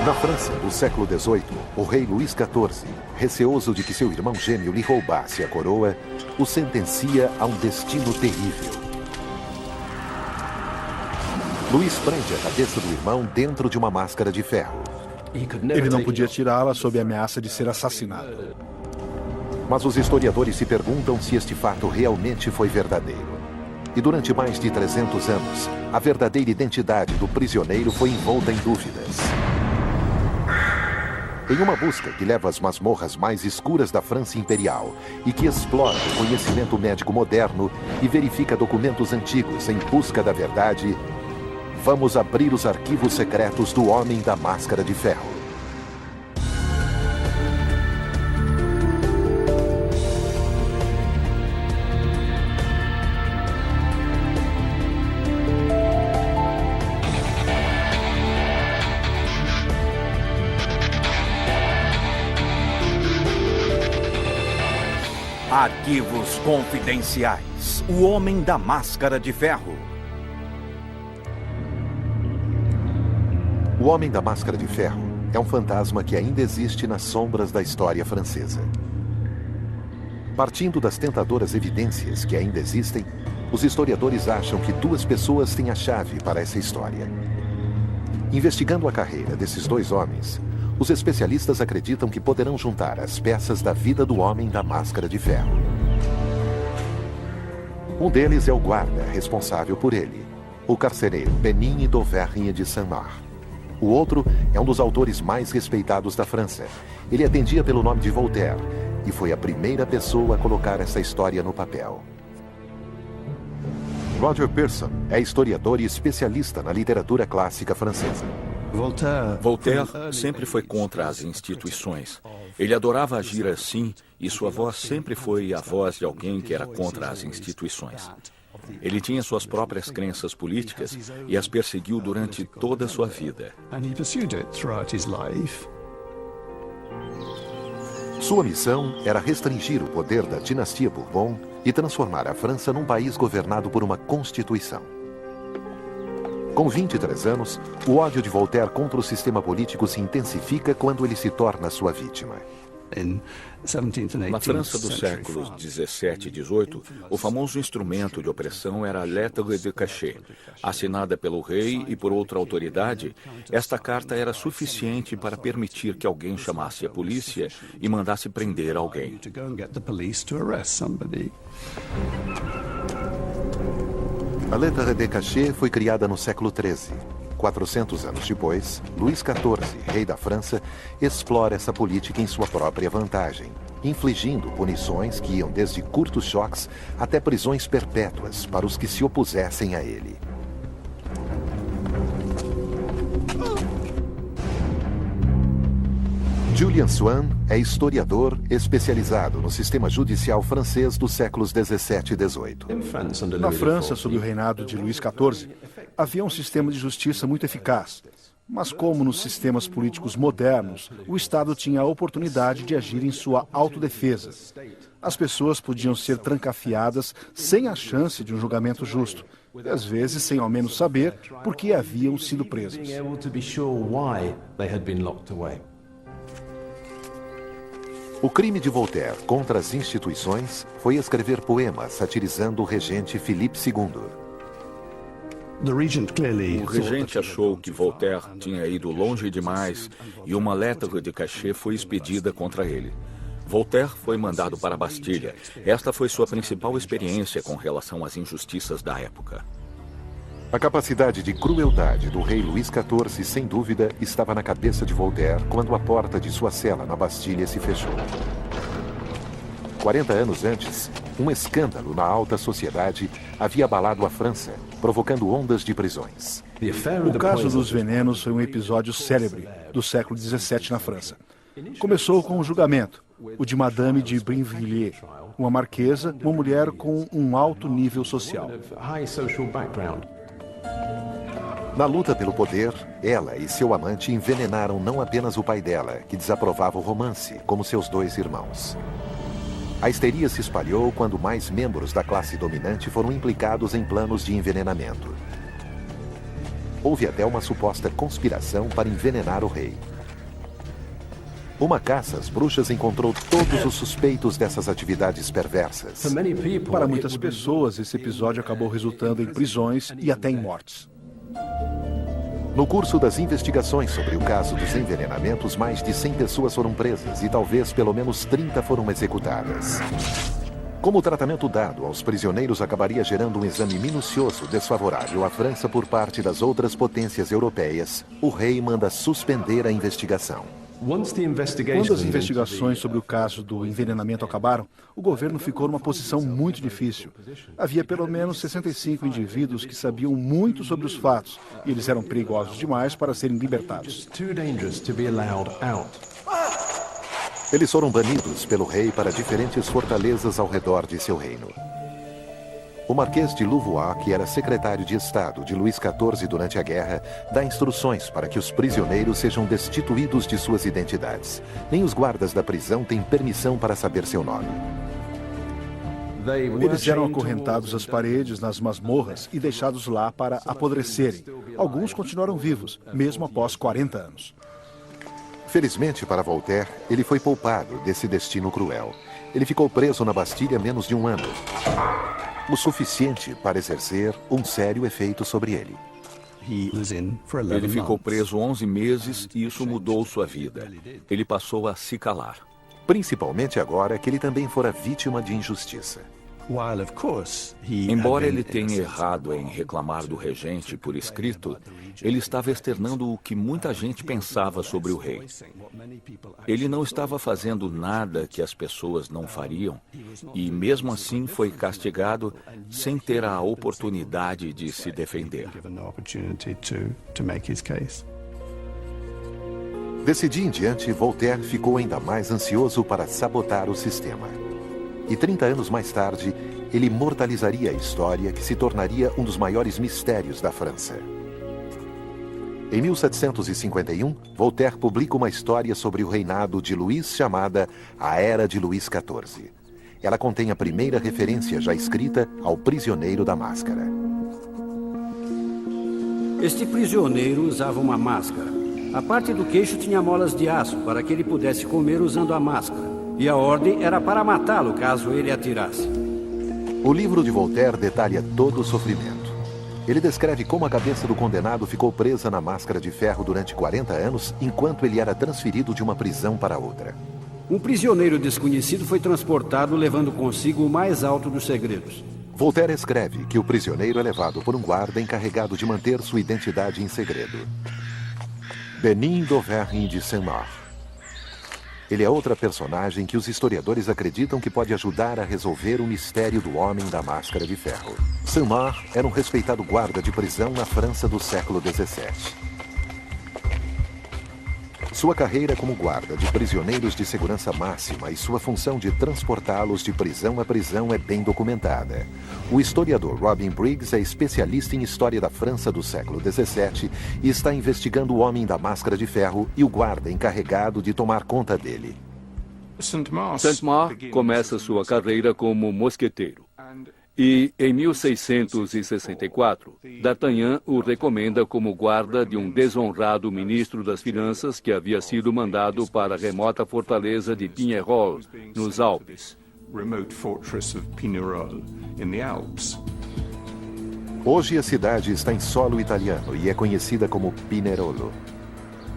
Na França, do século XVIII, o rei Luís XIV, receoso de que seu irmão gêmeo lhe roubasse a coroa, o sentencia a um destino terrível. Luís prende a cabeça do irmão dentro de uma máscara de ferro. Ele não podia tirá-la sob a ameaça de ser assassinado. Mas os historiadores se perguntam se este fato realmente foi verdadeiro. E durante mais de 300 anos, a verdadeira identidade do prisioneiro foi envolta em dúvidas. Em uma busca que leva às masmorras mais escuras da França imperial e que explora o conhecimento médico moderno e verifica documentos antigos em busca da verdade, vamos abrir os arquivos secretos do Homem da Máscara de Ferro. Arquivos confidenciais. O Homem da Máscara de Ferro. O Homem da Máscara de Ferro é um fantasma que ainda existe nas sombras da história francesa. Partindo das tentadoras evidências que ainda existem, os historiadores acham que duas pessoas têm a chave para essa história. Investigando a carreira desses dois homens, os especialistas acreditam que poderão juntar as peças da vida do Homem da Máscara de Ferro. Um deles é o guarda responsável por ele, o carcereiro Benigne d'Auvergne de Saint-Marc. O outro é um dos autores mais respeitados da França. Ele atendia pelo nome de Voltaire e foi a primeira pessoa a colocar essa história no papel. Roger Pearson é historiador e especialista na literatura clássica francesa. Voltaire sempre foi contra as instituições. Ele adorava agir assim e sua voz sempre foi a voz de alguém que era contra as instituições. Ele tinha suas próprias crenças políticas e as perseguiu durante toda a sua vida. Sua missão era restringir o poder da dinastia Bourbon e transformar a França num país governado por uma constituição. Com 23 anos, o ódio de Voltaire contra o sistema político se intensifica quando ele se torna sua vítima. Na França dos séculos 17 e 18, o famoso instrumento de opressão era a lettre de cachet. Assinada pelo rei e por outra autoridade, esta carta era suficiente para permitir que alguém chamasse a polícia e mandasse prender alguém. A lettre de cachet foi criada no século XIII. 400 anos depois, Luís XIV, rei da França, explora essa política em sua própria vantagem, infligindo punições que iam desde curtos choques até prisões perpétuas para os que se opusessem a ele. Julien Swann é historiador especializado no sistema judicial francês dos séculos 17 e 18. Na França, sob o reinado de Luís XIV, havia um sistema de justiça muito eficaz. Mas como nos sistemas políticos modernos, o Estado tinha a oportunidade de agir em sua autodefesa. As pessoas podiam ser trancafiadas sem a chance de um julgamento justo, e às vezes sem ao menos saber por que haviam sido presos. O crime de Voltaire contra as instituições foi escrever poemas satirizando o regente Philippe II. O regente achou que Voltaire tinha ido longe demais e uma lettre de cachet foi expedida contra ele. Voltaire foi mandado para a Bastilha. Esta foi sua principal experiência com relação às injustiças da época. A capacidade de crueldade do rei Luís XIV, sem dúvida, estava na cabeça de Voltaire quando a porta de sua cela na Bastilha se fechou. 40 anos antes, um escândalo na alta sociedade havia abalado a França, provocando ondas de prisões. O caso dos venenos foi um episódio célebre do século XVII na França. Começou com um julgamento, o de Madame de Brinvilliers, uma marquesa, uma mulher com um alto nível social. Na luta pelo poder, ela e seu amante envenenaram não apenas o pai dela, que desaprovava o romance, como seus dois irmãos. A histeria se espalhou quando mais membros da classe dominante foram implicados em planos de envenenamento. Houve até uma suposta conspiração para envenenar o rei. Uma caça às bruxas encontrou todos os suspeitos dessas atividades perversas. Para muitas pessoas, esse episódio acabou resultando em prisões e até em mortes. No curso das investigações sobre o caso dos envenenamentos, mais de 100 pessoas foram presas e talvez pelo menos 30 foram executadas. Como o tratamento dado aos prisioneiros acabaria gerando um exame minucioso desfavorável à França por parte das outras potências europeias, o rei manda suspender a investigação. Quando as investigações sobre o caso do envenenamento acabaram, o governo ficou numa posição muito difícil. Havia pelo menos 65 indivíduos que sabiam muito sobre os fatos, e eles eram perigosos demais para serem libertados. Eles foram banidos pelo rei para diferentes fortalezas ao redor de seu reino. O Marquês de Louvois, que era secretário de Estado de Luís XIV durante a guerra, dá instruções para que os prisioneiros sejam destituídos de suas identidades. Nem os guardas da prisão têm permissão para saber seu nome. Eles eram acorrentados às paredes, nas masmorras, e deixados lá para apodrecerem. Alguns continuaram vivos, mesmo após 40 anos. Felizmente para Voltaire, ele foi poupado desse destino cruel. Ele ficou preso na Bastilha menos de um ano. O suficiente para exercer um sério efeito sobre ele. Ele ficou preso 11 meses e isso mudou sua vida. Ele passou a se calar. Principalmente agora que ele também fora vítima de injustiça. Embora ele tenha errado em reclamar do regente por escrito, ele estava externando o que muita gente pensava sobre o rei. Ele não estava fazendo nada que as pessoas não fariam e, mesmo assim, foi castigado sem ter a oportunidade de se defender. Desse dia em diante, Voltaire ficou ainda mais ansioso para sabotar o sistema. E 30 anos mais tarde, ele imortalizaria a história que se tornaria um dos maiores mistérios da França. Em 1751, Voltaire publica uma história sobre o reinado de Luís chamada A Era de Luís XIV. Ela contém a primeira referência já escrita ao prisioneiro da máscara. Este prisioneiro usava uma máscara. A parte do queixo tinha molas de aço para que ele pudesse comer usando a máscara. E a ordem era para matá-lo caso ele atirasse. O livro de Voltaire detalha todo o sofrimento. Ele descreve como a cabeça do condenado ficou presa na máscara de ferro durante 40 anos, enquanto ele era transferido de uma prisão para outra. Um prisioneiro desconhecido foi transportado levando consigo o mais alto dos segredos. Voltaire escreve que o prisioneiro é levado por um guarda encarregado de manter sua identidade em segredo. Benin d'Auvergne de Saint-Marc. Ele é outra personagem que os historiadores acreditam que pode ajudar a resolver o mistério do homem da máscara de ferro. Saint-Marc era um respeitado guarda de prisão na França do século XVII. Sua carreira como guarda de prisioneiros de segurança máxima e sua função de transportá-los de prisão a prisão é bem documentada. O historiador Robin Briggs é especialista em história da França do século XVII e está investigando o homem da máscara de ferro e o guarda encarregado de tomar conta dele. Saint-Marc começa sua carreira como mosqueteiro. E, em 1664, D'Artagnan o recomenda como guarda de um desonrado ministro das Finanças que havia sido mandado para a remota fortaleza de Pignerol, nos Alpes. Hoje a cidade está em solo italiano e é conhecida como Pinerolo.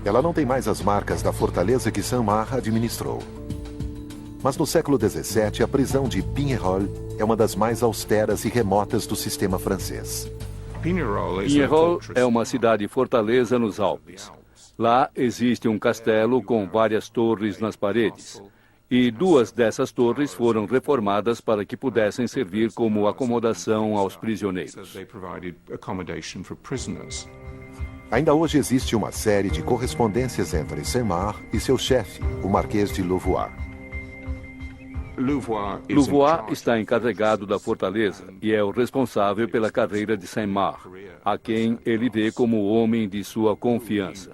Ela não tem mais as marcas da fortaleza que Saint-Marc administrou. Mas no século XVII, a prisão de Pignerol é uma das mais austeras e remotas do sistema francês. Pignerol é uma cidade-fortaleza nos Alpes. Lá existe um castelo com várias torres nas paredes. E 2 dessas torres foram reformadas para que pudessem servir como acomodação aos prisioneiros. Ainda hoje existe uma série de correspondências entre Saint-Marc e seu chefe, o Marquês de Louvois. Louvois está encarregado da fortaleza e é o responsável pela carreira de Saint-Marc, a quem ele vê como o homem de sua confiança.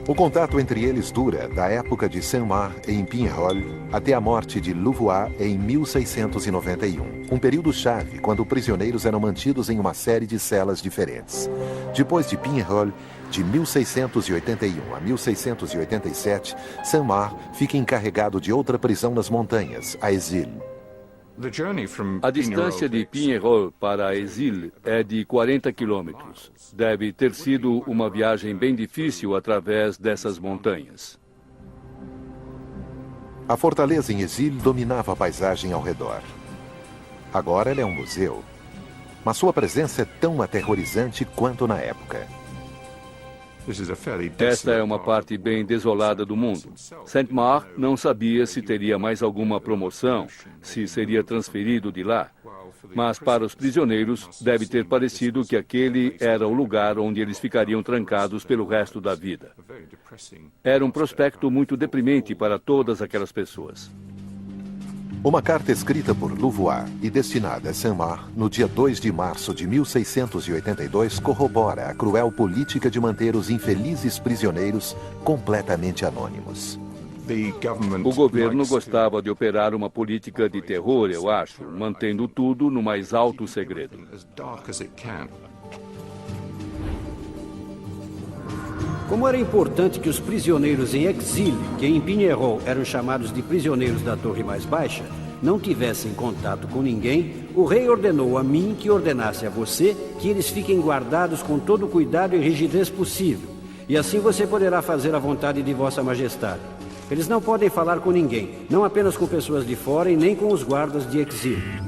O contato entre eles dura da época de Saint-Marc em Pignerol até a morte de Louvois em 1691, um período-chave quando prisioneiros eram mantidos em uma série de celas diferentes. Depois de Pignerol, de 1681 a 1687, Saint-Marc fica encarregado de outra prisão nas montanhas, a Exil. A distância de Pignerol para Exil é de 40 quilômetros. Deve ter sido uma viagem bem difícil através dessas montanhas. A fortaleza em Exil dominava a paisagem ao redor. Agora ela é um museu, mas sua presença é tão aterrorizante quanto na época. Esta é uma parte bem desolada do mundo. Saint-Marc não sabia se teria mais alguma promoção, se seria transferido de lá. Mas para os prisioneiros, deve ter parecido que aquele era o lugar onde eles ficariam trancados pelo resto da vida. Era um prospecto muito deprimente para todas aquelas pessoas. Uma carta escrita por Louvois e destinada a Saint-Marc no dia 2 de março de 1682 corrobora a cruel política de manter os infelizes prisioneiros completamente anônimos. O governo gostava de operar uma política de terror, eu acho, mantendo tudo no mais alto segredo. Como era importante que os prisioneiros em exílio, que em Pignerol eram chamados de prisioneiros da Torre Mais Baixa, não tivessem contato com ninguém, o rei ordenou a mim que ordenasse a você que eles fiquem guardados com todo o cuidado e rigidez possível, e assim você poderá fazer a vontade de Vossa Majestade. Eles não podem falar com ninguém, não apenas com pessoas de fora e nem com os guardas de exílio.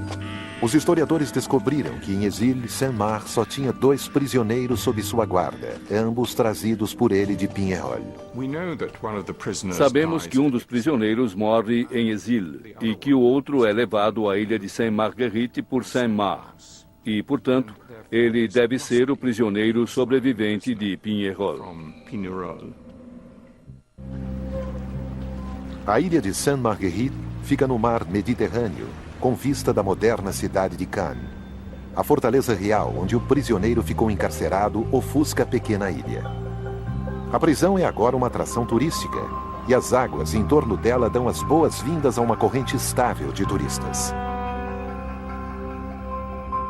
Os historiadores descobriram que em Exil, Saint-Marc só tinha 2 prisioneiros sob sua guarda, ambos trazidos por ele de Pignerol. Sabemos que um dos prisioneiros morre em Exil e que o outro é levado à ilha de Sainte-Marguerite por Saint-Marc. E, portanto, ele deve ser o prisioneiro sobrevivente de Pignerol. A ilha de Sainte-Marguerite fica no mar Mediterrâneo, com vista da moderna cidade de Cannes. A fortaleza real, onde o prisioneiro ficou encarcerado, ofusca a pequena ilha. A prisão é agora uma atração turística, e as águas em torno dela dão as boas-vindas a uma corrente estável de turistas.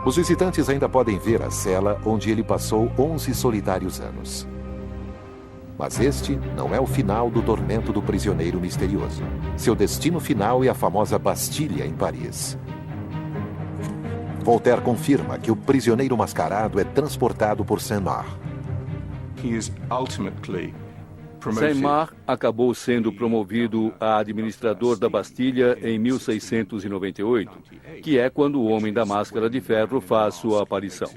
Os visitantes ainda podem ver a cela onde ele passou 11 solitários anos. Mas este não é o final do tormento do prisioneiro misterioso. Seu destino final é a famosa Bastilha, em Paris. Voltaire confirma que o prisioneiro mascarado é transportado por Saint-Marc. Saint-Marc acabou sendo promovido a administrador da Bastilha em 1698, que é quando o Homem da Máscara de Ferro faz sua aparição.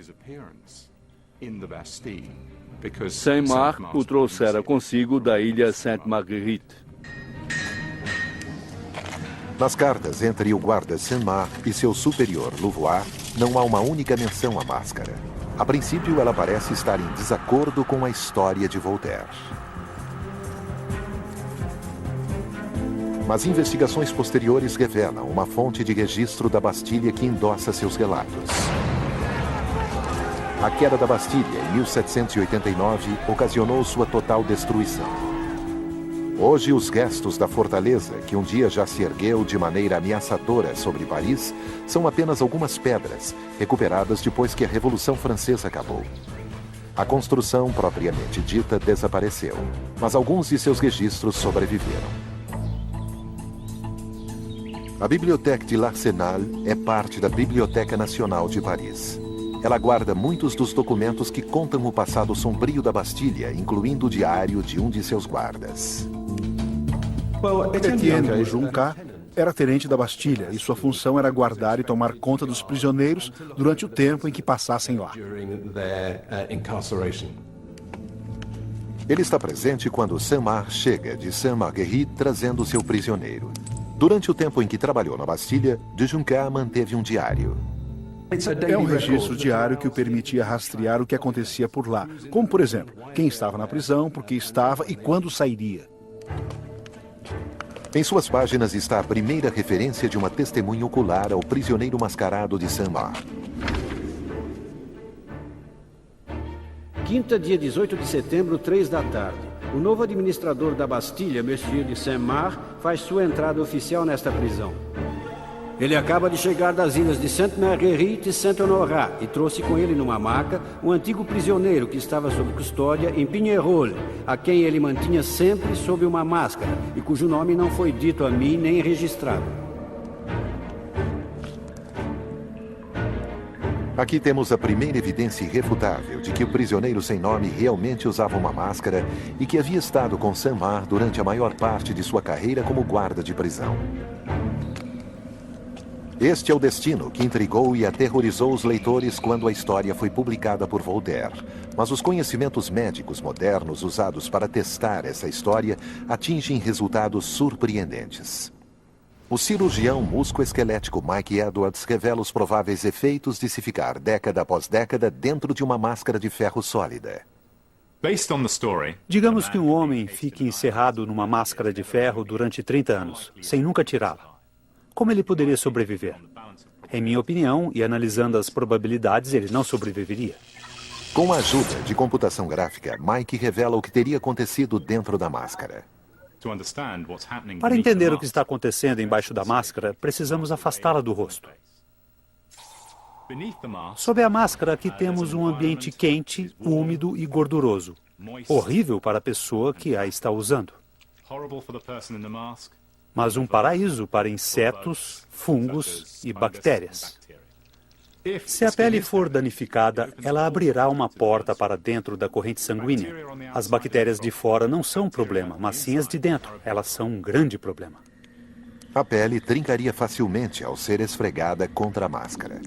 Saint-Marc o trouxera consigo da ilha Sainte-Marguerite. Nas cartas entre o guarda Saint-Marc e seu superior Louvois, não há uma única menção à máscara. A princípio, ela parece estar em desacordo com a história de Voltaire. Mas investigações posteriores revelam uma fonte de registro da Bastilha que endossa seus relatos. A queda da Bastilha, em 1789, ocasionou sua total destruição. Hoje, os restos da fortaleza, que um dia já se ergueu de maneira ameaçadora sobre Paris, são apenas algumas pedras, recuperadas depois que a Revolução Francesa acabou. A construção, propriamente dita, desapareceu, mas alguns de seus registros sobreviveram. A Bibliothèque de l'Arsenal é parte da Biblioteca Nacional de Paris. Ela guarda muitos dos documentos que contam o passado sombrio da Bastilha, incluindo o diário de um de seus guardas. Etienne Bujunka era tenente da Bastilha e sua função era guardar e tomar conta dos prisioneiros durante o tempo em que passassem lá. Ele está presente quando Saint-Marc chega de Sainte-Marguerite trazendo seu prisioneiro. Durante o tempo em que trabalhou na Bastilha, Bujunka manteve um diário. É um registro diário que o permitia rastrear o que acontecia por lá, como, por exemplo, quem estava na prisão, por que estava e quando sairia. Em suas páginas está a primeira referência de uma testemunha ocular ao prisioneiro mascarado de Saint-Marc. Quinta, dia 18 de setembro, 3 da tarde. o novo administrador da Bastilha, Monsieur de Saint-Marc, faz sua entrada oficial nesta prisão. Ele acaba de chegar das ilhas de Sainte-Marguerite e Saint-Honorat e trouxe com ele numa maca um antigo prisioneiro que estava sob custódia em Pignerol, a quem ele mantinha sempre sob uma máscara e cujo nome não foi dito a mim nem registrado. Aqui temos a primeira evidência irrefutável de que o prisioneiro sem nome realmente usava uma máscara e que havia estado com Saint-Marc durante a maior parte de sua carreira como guarda de prisão. Este é o destino que intrigou e aterrorizou os leitores quando a história foi publicada por Voltaire. Mas os conhecimentos médicos modernos usados para testar essa história atingem resultados surpreendentes. O cirurgião musculoesquelético Mike Edwards revela os prováveis efeitos de se ficar década após década dentro de uma máscara de ferro sólida. Digamos que um homem fique encerrado numa máscara de ferro durante 30 anos, sem nunca tirá-la. Como ele poderia sobreviver? Em minha opinião, e analisando as probabilidades, ele não sobreviveria. Com a ajuda de computação gráfica, Mike revela o que teria acontecido dentro da máscara. Para entender o que está acontecendo embaixo da máscara, precisamos afastá-la do rosto. Sob a máscara, aqui temos um ambiente quente, úmido e gorduroso. Horrível para a pessoa que a está usando. Mas um paraíso para insetos, fungos e bactérias. Se a pele for danificada, ela abrirá uma porta para dentro da corrente sanguínea. As bactérias de fora não são um problema, mas sim as de dentro. Elas são um grande problema. A pele trincaria facilmente ao ser esfregada contra a máscara.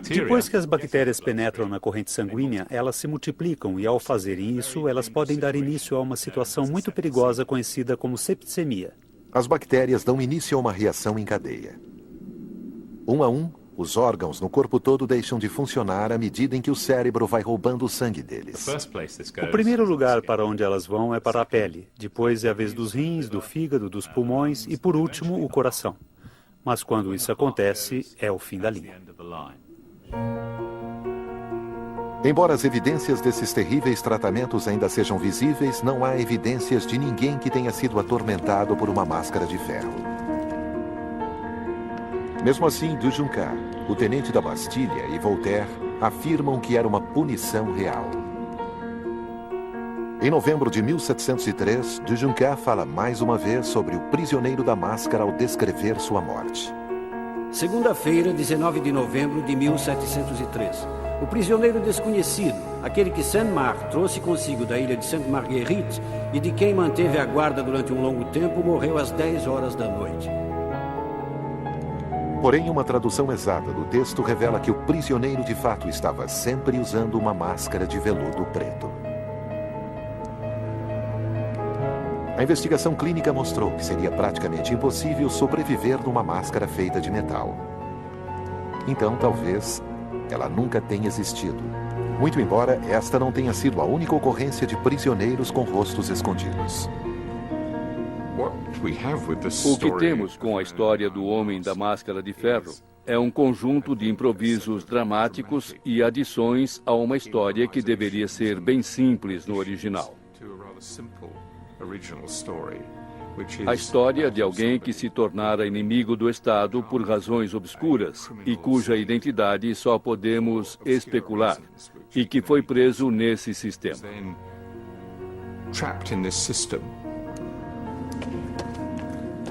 Depois que as bactérias penetram na corrente sanguínea, elas se multiplicam e, ao fazerem isso, elas podem dar início a uma situação muito perigosa conhecida como septicemia. As bactérias dão início a uma reação em cadeia. Um a um, os órgãos no corpo todo deixam de funcionar à medida em que o cérebro vai roubando o sangue deles. O primeiro lugar para onde elas vão é para a pele. Depois é a vez dos rins, do fígado, dos pulmões e, por último, o coração. Mas quando isso acontece, é o fim da linha. Embora as evidências desses terríveis tratamentos ainda sejam visíveis, não há evidências de ninguém que tenha sido atormentado por uma máscara de ferro. Mesmo assim, Du Juncar, o tenente da Bastilha, e Voltaire afirmam que era uma punição real. Em novembro de 1703, Du Juncar fala mais uma vez sobre o prisioneiro da máscara ao descrever sua morte. Segunda-feira, 19 de novembro de 1703. O prisioneiro desconhecido, aquele que Saint-Marc trouxe consigo da ilha de Sainte-Marguerite e de quem manteve a guarda durante um longo tempo, morreu às 10 horas da noite. Porém, uma tradução exata do texto revela que o prisioneiro de fato estava sempre usando uma máscara de veludo preto. A investigação clínica mostrou que seria praticamente impossível sobreviver numa máscara feita de metal. Então, talvez, ela nunca tenha existido. Muito embora esta não tenha sido a única ocorrência de prisioneiros com rostos escondidos. O que temos com a história do Homem da Máscara de Ferro é um conjunto de improvisos dramáticos e adições a uma história que deveria ser bem simples no original. A história de alguém que se tornara inimigo do Estado por razões obscuras e cuja identidade só podemos especular, e que foi preso nesse sistema.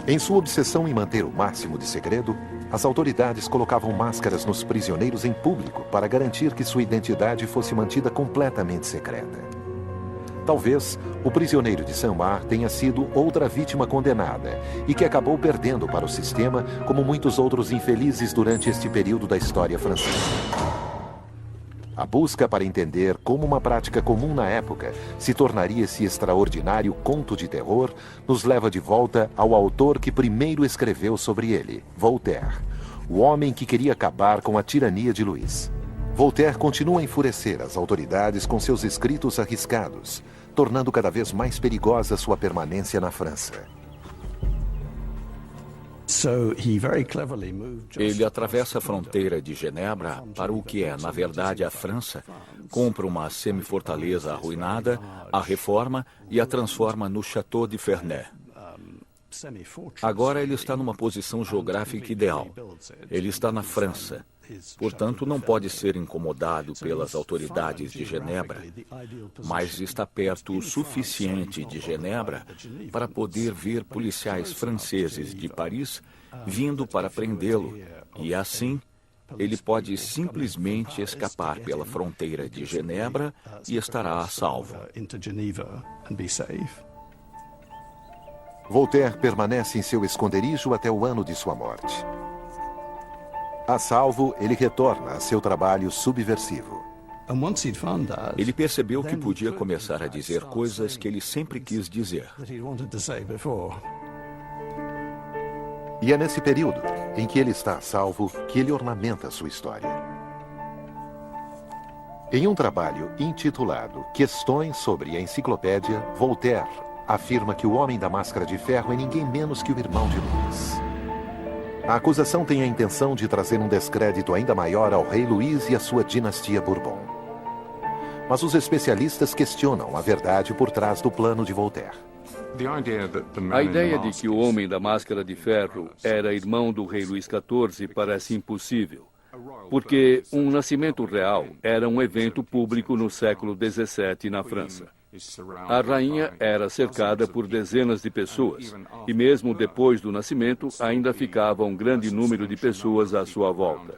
Em sua obsessão em manter o máximo de segredo, as autoridades colocavam máscaras nos prisioneiros em público para garantir que sua identidade fosse mantida completamente secreta. Talvez o prisioneiro de Saint-Marc tenha sido outra vítima condenada e que acabou perdendo para o sistema, como muitos outros infelizes durante este período da história francesa. A busca para entender como uma prática comum na época se tornaria esse extraordinário conto de terror nos leva de volta ao autor que primeiro escreveu sobre ele, Voltaire, o homem que queria acabar com a tirania de Luís. Voltaire continua a enfurecer as autoridades com seus escritos arriscados, tornando cada vez mais perigosa sua permanência na França. Ele atravessa a fronteira de Genebra para o que é, na verdade, a França, compra uma semi-fortaleza arruinada, a reforma e a transforma no Château de Ferney. Agora ele está numa posição geográfica ideal. Ele está na França. Portanto, não pode ser incomodado pelas autoridades de Genebra, mas está perto o suficiente de Genebra para poder ver policiais franceses de Paris vindo para prendê-lo, e assim ele pode simplesmente escapar pela fronteira de Genebra e estará a salvo. Voltaire permanece em seu esconderijo até o ano de sua morte. A salvo, ele retorna a seu trabalho subversivo. Ele percebeu que podia começar a dizer coisas que ele sempre quis dizer. E é nesse período em que ele está a salvo que ele ornamenta sua história. Em um trabalho intitulado Questões sobre a Enciclopédia, Voltaire afirma que o Homem da Máscara de Ferro é ninguém menos que o irmão de Louis. A acusação tem a intenção de trazer um descrédito ainda maior ao rei Luís e à sua dinastia Bourbon. Mas os especialistas questionam a verdade por trás do plano de Voltaire. A ideia de que o Homem da Máscara de Ferro era irmão do rei Luís XIV parece impossível, porque um nascimento real era um evento público no século XVII na França. A rainha era cercada por dezenas de pessoas, e mesmo depois do nascimento, ainda ficava um grande número de pessoas à sua volta.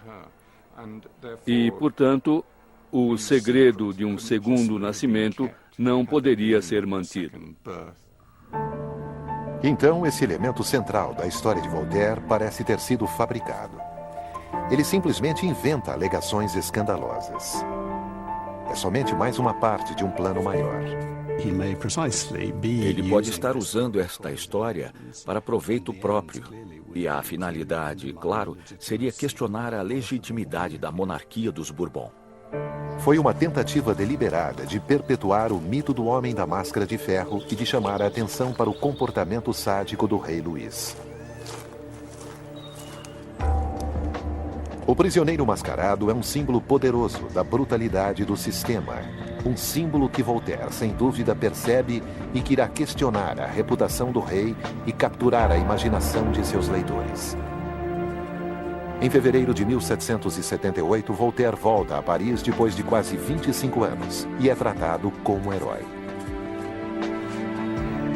E, portanto, o segredo de um segundo nascimento não poderia ser mantido. Então, esse elemento central da história de Voltaire parece ter sido fabricado. Ele simplesmente inventa alegações escandalosas. É somente mais uma parte de um plano maior. Ele pode estar usando esta história para proveito próprio. E a finalidade, claro, seria questionar a legitimidade da monarquia dos Bourbon. Foi uma tentativa deliberada de perpetuar o mito do Homem da Máscara de Ferro e de chamar a atenção para o comportamento sádico do rei Luís. O prisioneiro mascarado é um símbolo poderoso da brutalidade do sistema. Um símbolo que Voltaire, sem dúvida, percebe e que irá questionar a reputação do rei e capturar a imaginação de seus leitores. Em fevereiro de 1778, Voltaire volta a Paris depois de quase 25 anos e é tratado como herói.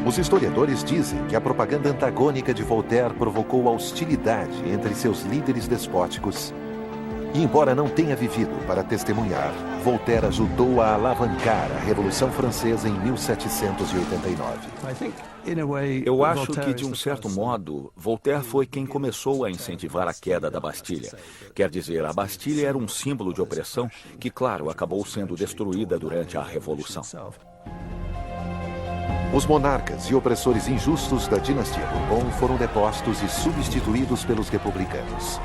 Os historiadores dizem que a propaganda antagônica de Voltaire provocou hostilidade entre seus líderes despóticos. E, embora não tenha vivido para testemunhar, Voltaire ajudou a alavancar a Revolução Francesa em 1789. Eu acho que, de um certo modo, Voltaire foi quem começou a incentivar a queda da Bastilha. Quer dizer, a Bastilha era um símbolo de opressão que, claro, acabou sendo destruída durante a Revolução. Os monarcas e opressores injustos da dinastia Bourbon foram depostos e substituídos pelos republicanos.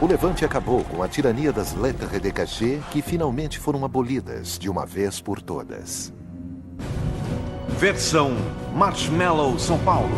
O levante acabou com a tirania das lettres de cachet, que finalmente foram abolidas de uma vez por todas. Versão Marshmallow São Paulo.